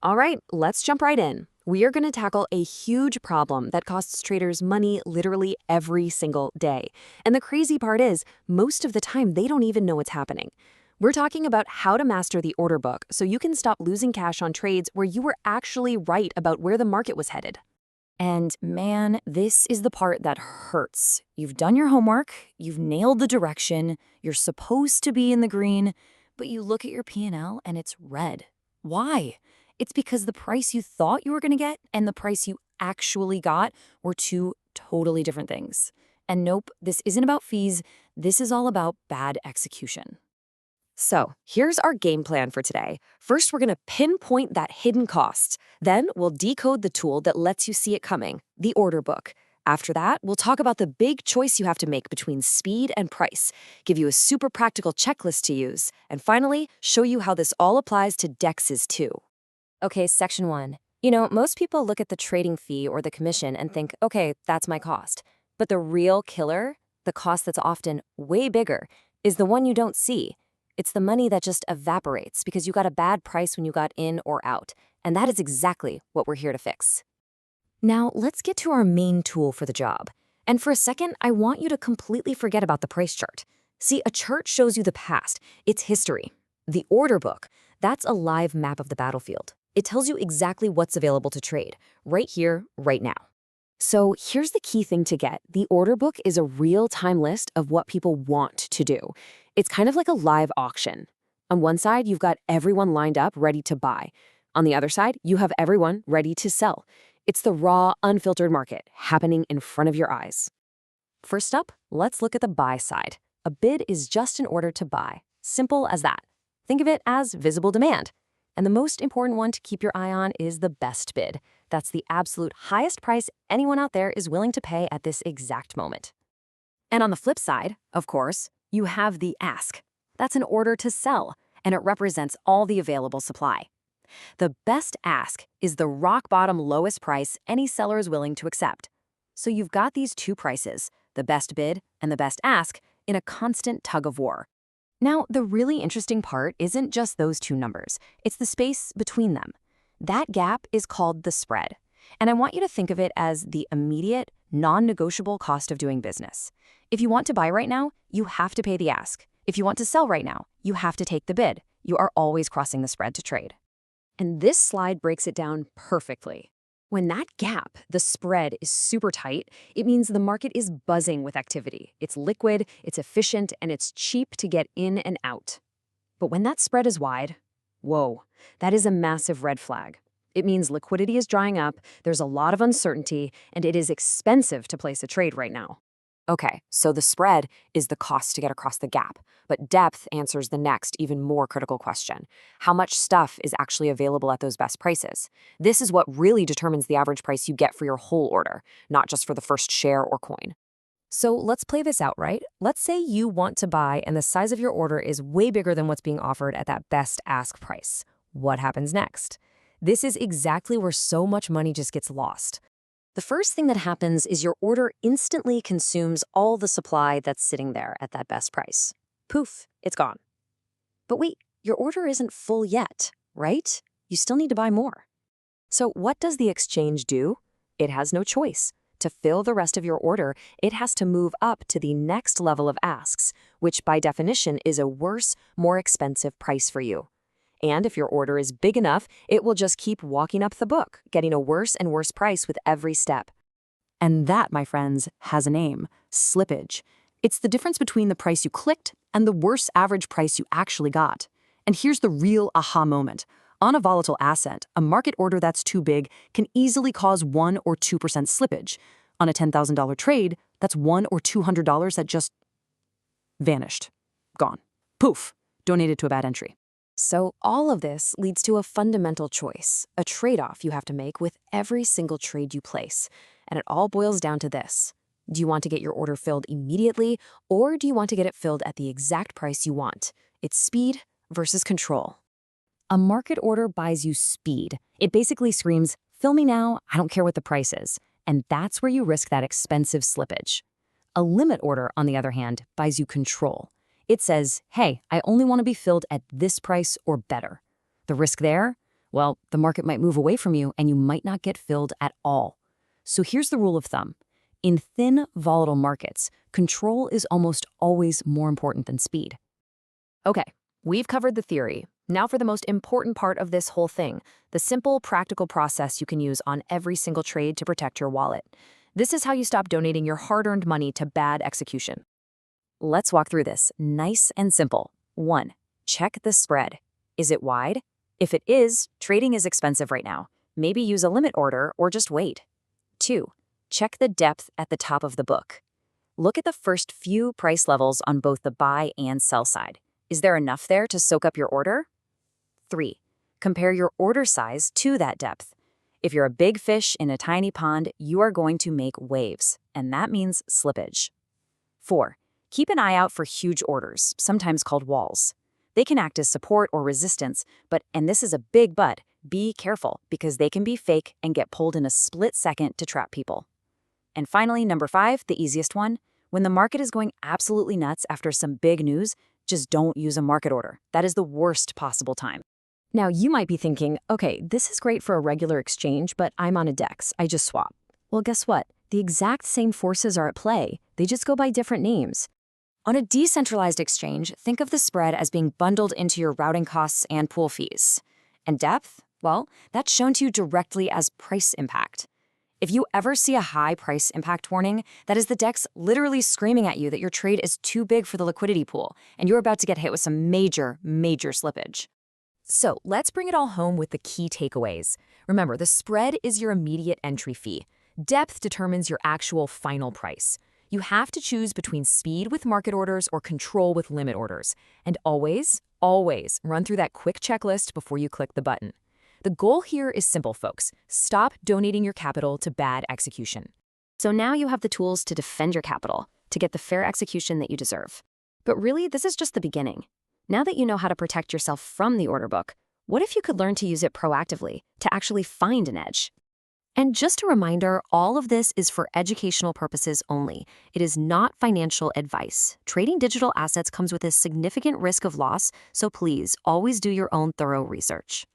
All right, let's jump right in. We are going to tackle a huge problem that costs traders money literally every single day. And the crazy part is, most of the time, they don't even know what's happening. We're talking about how to master the order book so you can stop losing cash on trades where you were actually right about where the market was headed. And man, this is the part that hurts. You've done your homework, you've nailed the direction, you're supposed to be in the green, but you look at your P&L and it's red. Why? It's because the price you thought you were going to get and the price you actually got were two totally different things. And nope, this isn't about fees, this is all about bad execution. So, here's our game plan for today. First, we're going to pinpoint that hidden cost. Then, we'll decode the tool that lets you see it coming, the order book. After that, we'll talk about the big choice you have to make between speed and price, give you a super practical checklist to use, and finally, show you how this all applies to DEXs too. Okay, section 1. Most people look at the trading fee or the commission and think, okay, that's my cost. But the real killer, the cost that's often way bigger, is the one you don't see. It's the money that just evaporates because you got a bad price when you got in or out. And that is exactly what we're here to fix. Now, let's get to our main tool for the job. And for a second, I want you to completely forget about the price chart. See, a chart shows you the past. It's history. The order book, that's a live map of the battlefield. It tells you exactly what's available to trade, right here, right now. So here's the key thing to get. The order book is a real-time list of what people want to do. It's kind of like a live auction. On one side, you've got everyone lined up ready to buy. On the other side, you have everyone ready to sell. It's the raw, unfiltered market happening in front of your eyes. First up, let's look at the buy side. A bid is just an order to buy. Simple as that. Think of it as visible demand. And the most important one to keep your eye on is the best bid. That's the absolute highest price anyone out there is willing to pay at this exact moment. And on the flip side, of course, you have the ask. That's an order to sell, and it represents all the available supply. The best ask is the rock-bottom lowest price any seller is willing to accept. So you've got these two prices, the best bid and the best ask, in a constant tug-of-war. Now, the really interesting part isn't just those two numbers. It's the space between them. That gap is called the spread. And I want you to think of it as the immediate, non-negotiable cost of doing business. If you want to buy right now, you have to pay the ask. If you want to sell right now, you have to take the bid. You are always crossing the spread to trade. And this slide breaks it down perfectly. When that gap, the spread, is super tight, it means the market is buzzing with activity. It's liquid, it's efficient, and it's cheap to get in and out. But when that spread is wide, whoa, that is a massive red flag. It means liquidity is drying up, there's a lot of uncertainty, and it is expensive to place a trade right now. Okay, so the spread is the cost to get across the gap, but depth answers the next, even more critical question. How much stuff is actually available at those best prices? This is what really determines the average price you get for your whole order, not just for the first share or coin. So let's play this out, right? Let's say you want to buy and the size of your order is way bigger than what's being offered at that best ask price. What happens next? This is exactly where so much money just gets lost. The first thing that happens is your order instantly consumes all the supply that's sitting there at that best price. Poof, it's gone. But wait, your order isn't full yet, right? You still need to buy more. So what does the exchange do? It has no choice. To fill the rest of your order, it has to move up to the next level of asks, which by definition is a worse, more expensive price for you. And if your order is big enough, it will just keep walking up the book, getting a worse and worse price with every step. And that, my friends, has a name: slippage. It's the difference between the price you clicked and the worse average price you actually got. And here's the real aha moment. On a volatile asset, a market order that's too big can easily cause 1 or 2% slippage. On a $10,000 trade, that's $100 or $200 that just vanished. Gone. Poof. Donated to a bad entry. So all of this leads to a fundamental choice, a trade-off you have to make with every single trade you place. And it all boils down to this. Do you want to get your order filled immediately, or do you want to get it filled at the exact price you want? It's speed versus control. A market order buys you speed. It basically screams, fill me now, I don't care what the price is. And that's where you risk that expensive slippage. A limit order, on the other hand, buys you control. It says, hey, I only want to be filled at this price or better. The risk there? well, the market might move away from you and you might not get filled at all. So here's the rule of thumb. In thin, volatile markets, control is almost always more important than speed. Okay, we've covered the theory. Now for the most important part of this whole thing, the simple, practical process you can use on every single trade to protect your wallet. This is how you stop donating your hard-earned money to bad execution. Let's walk through this, nice and simple. 1. Check the spread. Is it wide? If it is, trading is expensive right now. Maybe use a limit order or just wait. 2. Check the depth at the top of the book. Look at the first few price levels on both the buy and sell side. Is there enough there to soak up your order? 3. Compare your order size to that depth. If you're a big fish in a tiny pond, you are going to make waves, and that means slippage. 4. Keep an eye out for huge orders, sometimes called walls. They can act as support or resistance, but, and this is a big but, be careful because they can be fake and get pulled in a split second to trap people. And finally, number 5, the easiest one, when the market is going absolutely nuts after some big news, just don't use a market order. That is the worst possible time. Now, you might be thinking, okay, this is great for a regular exchange, but I'm on a DEX. I just swap. Well, guess what? The exact same forces are at play. They just go by different names. On a decentralized exchange, think of the spread as being bundled into your routing costs and pool fees. And depth? Well, that's shown to you directly as price impact. If you ever see a high price impact warning, that is the DEX literally screaming at you that your trade is too big for the liquidity pool, and you're about to get hit with some major, major slippage. So let's bring it all home with the key takeaways. Remember, the spread is your immediate entry fee. Depth determines your actual final price. You have to choose between speed with market orders or control with limit orders. And always, always run through that quick checklist before you click the button. The goal here is simple, folks. Stop donating your capital to bad execution. So now you have the tools to defend your capital, to get the fair execution that you deserve. But really, this is just the beginning. Now that you know how to protect yourself from the order book, what if you could learn to use it proactively, to actually find an edge? And just a reminder, all of this is for educational purposes only. It is not financial advice. Trading digital assets comes with a significant risk of loss, so please always do your own thorough research.